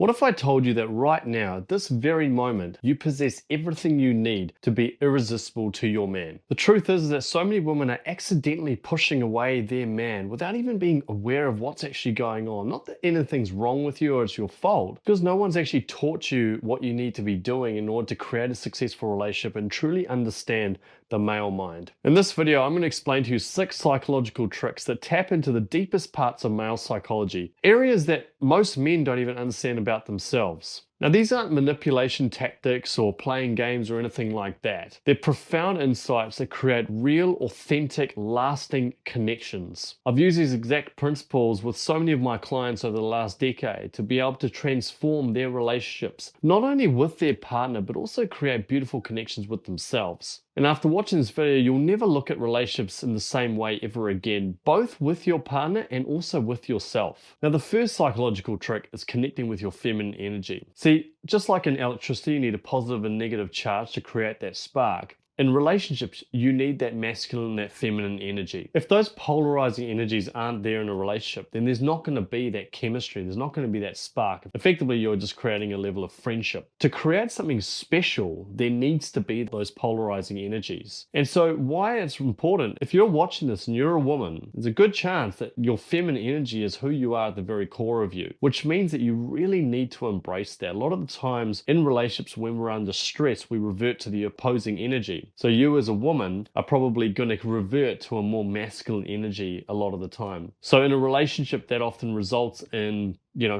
What if I told you that right now, at this very moment, you possess everything you need to be irresistible to your man? The truth is that so many women are accidentally pushing away their man without even being aware of what's actually going on. Not that anything's wrong with you or it's your fault, because no one's actually taught you what you need to be doing in order to create a successful relationship and truly understand the male mind. In this video, I'm going to explain to you 6 psychological tricks that tap into the deepest parts of male psychology, areas that most men don't even understand about themselves. Now, these aren't manipulation tactics or playing games or anything like that. They're profound insights that create real, authentic, lasting connections. I've used these exact principles with so many of my clients over the last decade to be able to transform their relationships, not only with their partner, but also create beautiful connections with themselves. And after watching this video, you'll never look at relationships in the same way ever again, both with your partner and also with yourself. Now, the first psychological trick is connecting with your feminine energy. See, just like in electricity, you need a positive and negative charge to create that spark. In relationships, you need that masculine and that feminine energy. If those polarizing energies aren't there in a relationship, then there's not going to be that chemistry. There's not going to be that spark. Effectively, you're just creating a level of friendship. To create something special, there needs to be those polarizing energies. And so why it's important, if you're watching this and you're a woman, there's a good chance that your feminine energy is who you are at the very core of you, which means that you really need to embrace that. A lot of the times in relationships, when we're under stress, we revert to the opposing energy. So you as a woman are probably going to revert to a more masculine energy a lot of the time. So in a relationship, that often results in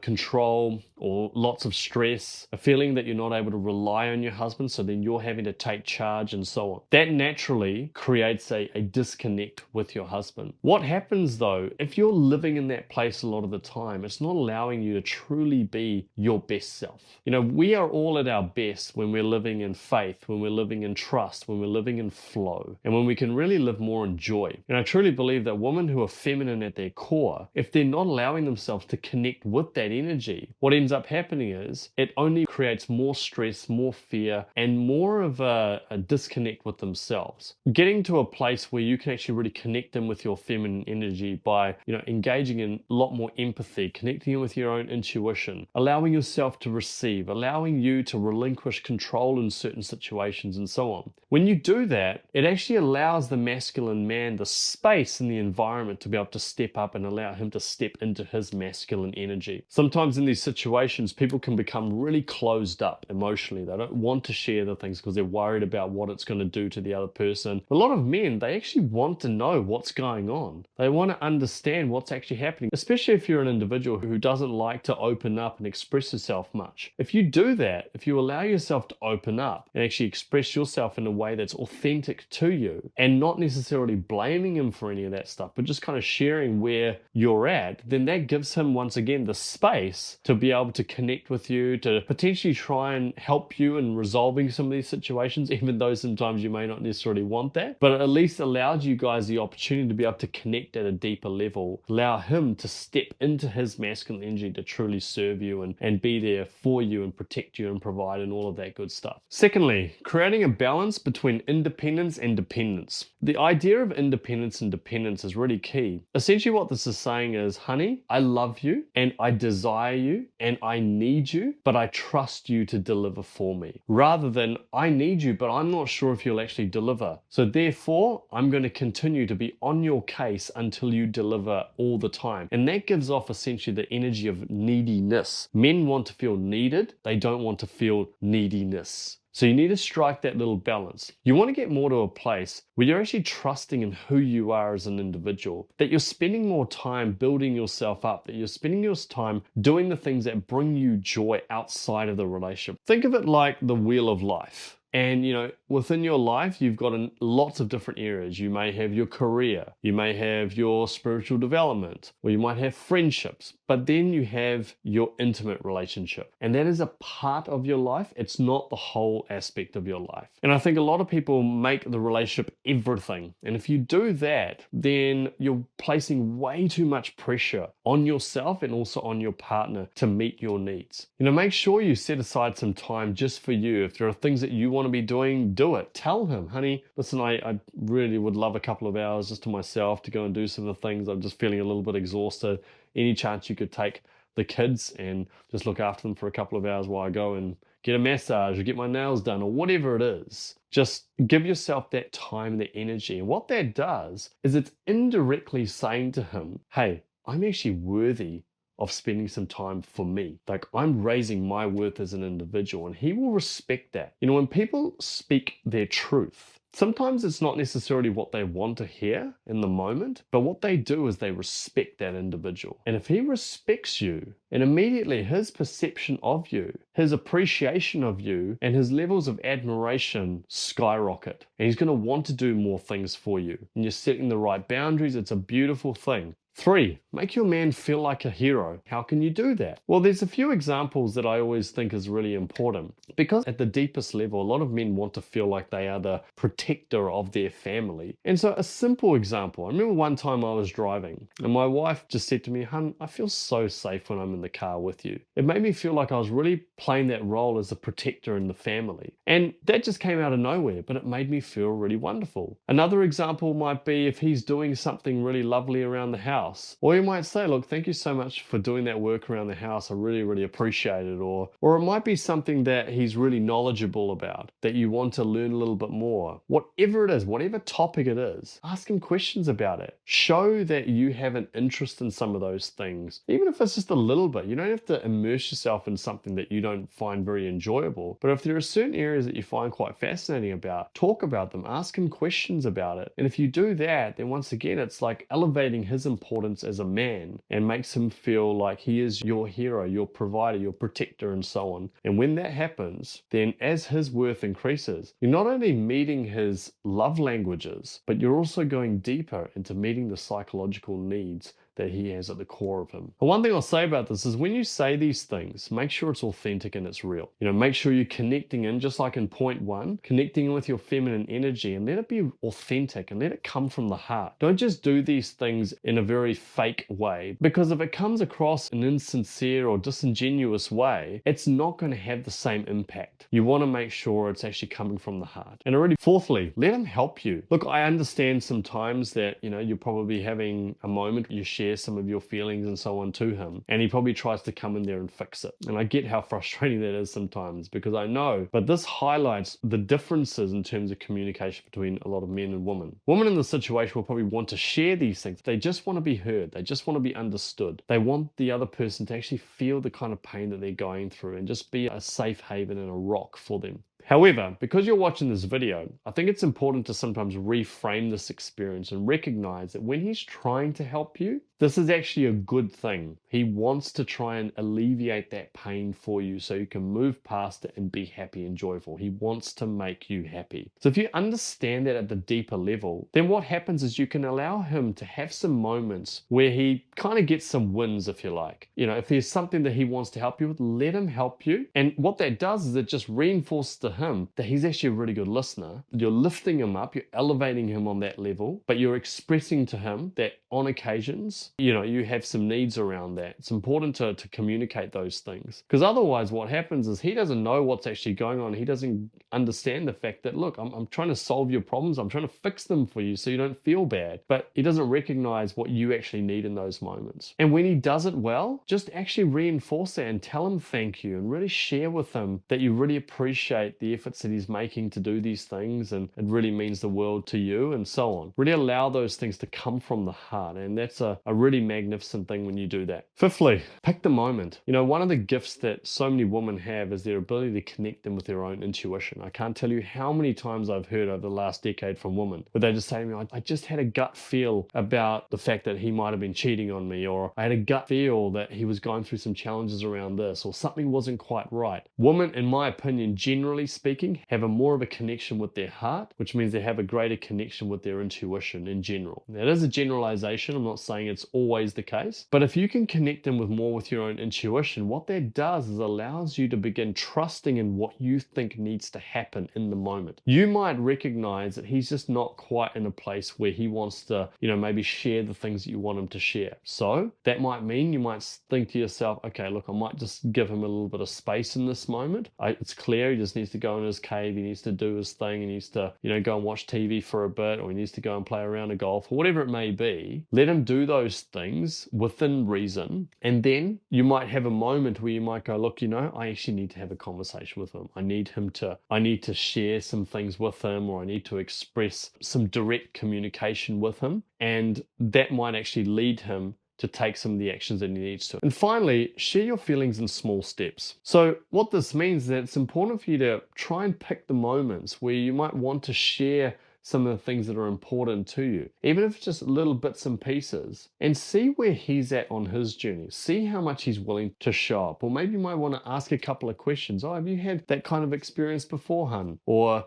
control or lots of stress, a feeling that you're not able to rely on your husband, so then you're having to take charge and so on. That naturally creates a disconnect with your husband. What happens though, if you're living in that place a lot of the time, it's not allowing you to truly be your best self. We are all at our best when we're living in faith, when we're living in trust, when we're living in flow, and when we can really live more in joy. And I truly believe that women who are feminine at their core, if they're not allowing themselves to connect with that energy, what ends up happening is it only creates more stress, more fear, and more of a disconnect with themselves. Getting to a place where you can actually really connect in with your feminine energy by engaging in a lot more empathy, connecting in with your own intuition, allowing yourself to receive, allowing you to relinquish control in certain situations and so on. When you do that, it actually allows the masculine man the space in the environment to be able to step up and allow him to step into his masculine energy. Sometimes in these situations, people can become really closed up emotionally. They don't want to share the things because they're worried about what it's going to do to the other person. A lot of men, they actually want to know what's going on. They want to understand what's actually happening, especially if you're an individual who doesn't like to open up and express yourself much. If you do that, if you allow yourself to open up and actually express yourself in a way that's authentic to you and not necessarily blaming him for any of that stuff, but just kind of sharing where you're at, then that gives him, once again, the space to be able to connect with you, to potentially try and help you in resolving some of these situations, even though sometimes you may not necessarily want that. But it at least allows you guys the opportunity to be able to connect at a deeper level, allow him to step into his masculine energy to truly serve you and be there for you and protect you and provide and all of that good stuff. Secondly, creating a balance between independence and dependence. The idea of independence and dependence is really key. Essentially what this is saying is, honey, I love you and I desire you and I need you, but I trust you to deliver for me. Rather than, I need you, but I'm not sure if you'll actually deliver. So therefore, I'm going to continue to be on your case until you deliver all the time. And that gives off essentially the energy of neediness. Men want to feel needed. They don't want to feel neediness. So you need to strike that little balance. You want to get more to a place where you're actually trusting in who you are as an individual, that you're spending more time building yourself up, that you're spending your time doing the things that bring you joy outside of the relationship. Think of it like the wheel of life. And within your life, you've got lots of different areas. You may have your career, you may have your spiritual development, or you might have friendships, but then you have your intimate relationship. And that is a part of your life. It's not the whole aspect of your life. And I think a lot of people make the relationship everything. And if you do that, then you're placing way too much pressure on yourself and also on your partner to meet your needs. Make sure you set aside some time just for you. If there are things that you want to be doing, do it. Tell him, honey, listen, I really would love a couple of hours just to myself to go and do some of the things. I'm just feeling a little bit exhausted. Any chance you could take the kids and just look after them for a couple of hours while I go and get a massage or get my nails done or whatever it is. Just give yourself that time and the energy. And what that does is it's indirectly saying to him, hey, I'm actually worthy of spending some time for me. Like, I'm raising my worth as an individual, and he will respect that. You know, when people speak their truth, sometimes it's not necessarily what they want to hear in the moment, but what they do is they respect that individual. And if he respects you, and immediately his perception of you, his appreciation of you, and his levels of admiration skyrocket. And he's going to want to do more things for you. And you're setting the right boundaries. It's a beautiful thing. 3, make your man feel like a hero. How can you do that? Well, there's a few examples that I always think is really important, because at the deepest level, a lot of men want to feel like they are the protector of their family. And so a simple example, I remember one time I was driving and my wife just said to me, "Hun, I feel so safe when I'm in the car with you." It made me feel like I was really playing that role as a protector in the family. And that just came out of nowhere, but it made me feel really wonderful. Another example might be if he's doing something really lovely around the house. Or you might say, look, thank you so much for doing that work around the house. I really, really appreciate it. Or it might be something that he's really knowledgeable about, that you want to learn a little bit more. Whatever it is, whatever topic it is, ask him questions about it. Show that you have an interest in some of those things. Even if it's just a little bit, you don't have to immerse yourself in something that you don't find very enjoyable. But if there are certain areas that you find quite fascinating about, talk about them, ask him questions about it. And if you do that, then once again, it's like elevating his importance as a man and makes him feel like he is your hero, your provider, your protector, and so on. And when that happens, then as his worth increases, you're not only meeting his love languages, but you're also going deeper into meeting the psychological needs that he has at the core of him. The one thing I'll say about this is when you say these things, make sure it's authentic and it's real. You know, make sure you're connecting in, just like in point 1, connecting in with your feminine energy, and let it be authentic and let it come from the heart. Don't just do these things in a very fake way, because if it comes across an insincere or disingenuous way, it's not going to have the same impact. You want to make sure it's actually coming from the heart. And already, fourthly, let him help you. Look, I understand sometimes that, you know, you're probably having a moment, you share some of your feelings and so on to him, and he probably tries to come in there and fix it. And I get how frustrating that is sometimes, because I know, but this highlights the differences in terms of communication between a lot of men and women. Women in the situation will probably want to share these things. They just want to be heard. They just want to be understood. They want the other person to actually feel the kind of pain that they're going through and just be a safe haven and a rock for them. However, because you're watching this video, I think it's important to sometimes reframe this experience and recognize that when he's trying to help you, this is actually a good thing. He wants to try and alleviate that pain for you so you can move past it and be happy and joyful. He wants to make you happy. So if you understand that at the deeper level, then what happens is you can allow him to have some moments where he kind of gets some wins, if you like. You know, if there's something that he wants to help you with, let him help you. And what that does is it just reinforces to him that he's actually a really good listener. You're lifting him up, you're elevating him on that level, but you're expressing to him that on occasions, you know, you have some needs around that. It's important to communicate those things, because otherwise what happens is he doesn't know what's actually going on. He doesn't understand the fact that, look, I'm trying to solve your problems. I'm trying to fix them for you so you don't feel bad, but he doesn't recognize what you actually need in those moments. And when he does it well, just actually reinforce that and tell him thank you and really share with him that you really appreciate the efforts that he's making to do these things and it really means the world to you and so on. Really allow those things to come from the heart, and that's a really magnificent thing when you do that. Fifthly, pick the moment. You know, one of the gifts that so many women have is their ability to connect them with their own intuition. I can't tell you how many times I've heard over the last decade from women where they just say to me, I just had a gut feel about the fact that he might have been cheating on me, or I had a gut feel that he was going through some challenges around this, or something wasn't quite right. Women, in my opinion, generally speaking, have a more of a connection with their heart, which means they have a greater connection with their intuition in general. That is a generalization. I'm not saying it's always the case, but if you can connect them with more with your own intuition, what that does is allows you to begin trusting in what you think needs to happen in the moment. You might recognize that he's just not quite in a place where he wants to, you know, maybe share the things that you want him to share. So that might mean you might think to yourself, okay, look, I might just give him a little bit of space in this moment. It's clear he just needs to go in his cave, he needs to do his thing, he needs to, you know, go and watch TV for a bit, or he needs to go and play around a golf, or whatever it may be. gently, let him do those things within reason, and then you might have a moment where you might go, look, I actually need to have a conversation with him. I need to share some things with him, or I need to express some direct communication with him, and that might actually lead him to take some of the actions that he needs to. And finally, share your feelings in small steps. So what this means is that it's important for you to try and pick the moments where you might want to share some of the things that are important to you, even if it's just little bits and pieces, and see where he's at on his journey. See how much he's willing to show up. Or maybe you might want to ask a couple of questions. Oh, have you had that kind of experience before, hun? Or,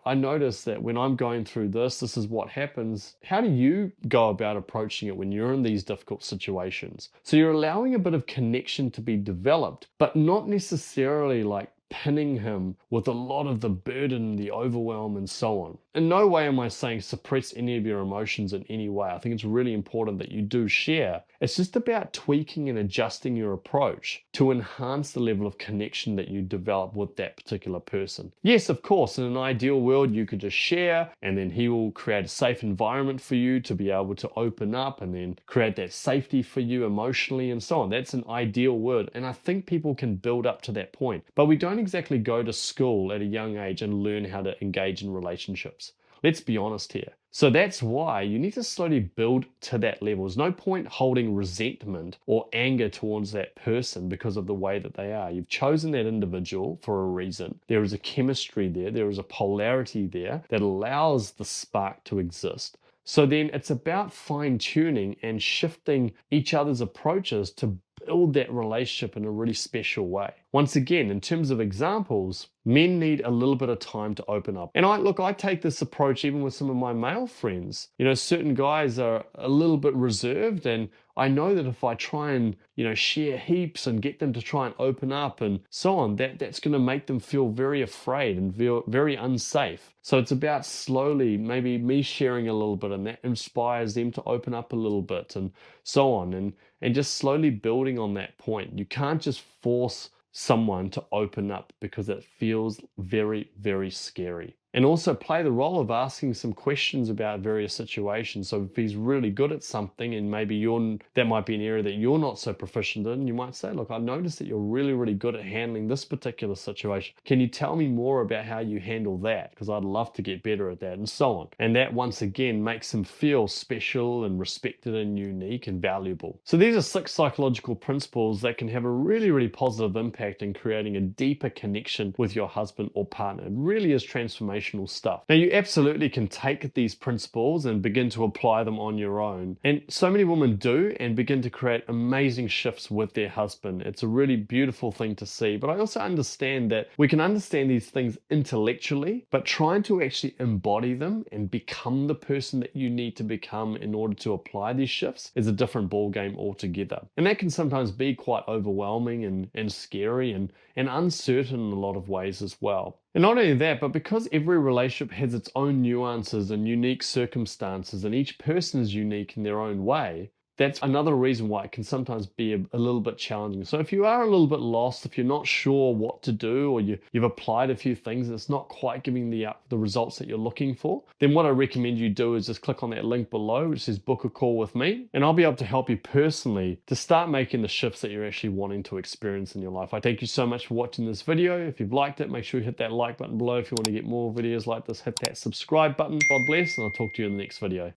I noticed that when I'm going through this is what happens. How do you go about approaching it when you're in these difficult situations? So you're allowing a bit of connection to be developed, but not necessarily like pinning him with a lot of the burden, the overwhelm, and so on. In no way am I saying suppress any of your emotions in any way. I think it's really important that you do share. It's just about tweaking and adjusting your approach to enhance the level of connection that you develop with that particular person. Yes, of course, in an ideal world, you could just share, and then he will create a safe environment for you to be able to open up and then create that safety for you emotionally and so on. That's an ideal world, and I think people can build up to that point. But we don't exactly go to school at a young age and learn how to engage in relationships. Let's be honest here. So that's why you need to slowly build to that level. There's no point holding resentment or anger towards that person because of the way that they are. You've chosen that individual for a reason. There is a chemistry there. There is a polarity there that allows the spark to exist. So then it's about fine-tuning and shifting each other's approaches to build that relationship in a really special way. Once again, in terms of examples, men need a little bit of time to open up. And I take this approach even with some of my male friends. Certain guys are a little bit reserved, and I know that if I try and, share heaps and get them to try and open up and so on, that's going to make them feel very afraid and feel very unsafe. So it's about slowly, maybe me sharing a little bit, and that inspires them to open up a little bit and so on, and just slowly building on that point. You can't just force someone to open up because it feels very, very scary. And also play the role of asking some questions about various situations. So if he's really good at something and maybe that might be an area that you're not so proficient in, you might say, look, I noticed that you're really, really good at handling this particular situation. Can you tell me more about how you handle that? Because I'd love to get better at that, and so on. And that once again makes him feel special and respected and unique and valuable. So these are 6 psychological principles that can have a really, really positive impact in creating a deeper connection with your husband or partner. It really is transformational stuff. Now, you absolutely can take these principles and begin to apply them on your own. And so many women do, and begin to create amazing shifts with their husband. It's a really beautiful thing to see. But I also understand that we can understand these things intellectually, but trying to actually embody them and become the person that you need to become in order to apply these shifts is a different ballgame altogether. And that can sometimes be quite overwhelming and scary and uncertain in a lot of ways as well. And not only that, but because every relationship has its own nuances and unique circumstances, and each person is unique in their own way, that's another reason why it can sometimes be a little bit challenging. So if you are a little bit lost, if you're not sure what to do, or you've applied a few things and it's not quite giving the results that you're looking for, then what I recommend you do is just click on that link below, which says book a call with me, and I'll be able to help you personally to start making the shifts that you're actually wanting to experience in your life. I thank you so much for watching this video. If you've liked it, make sure you hit that like button below. If you want to get more videos like this, hit that subscribe button. God bless, and I'll talk to you in the next video.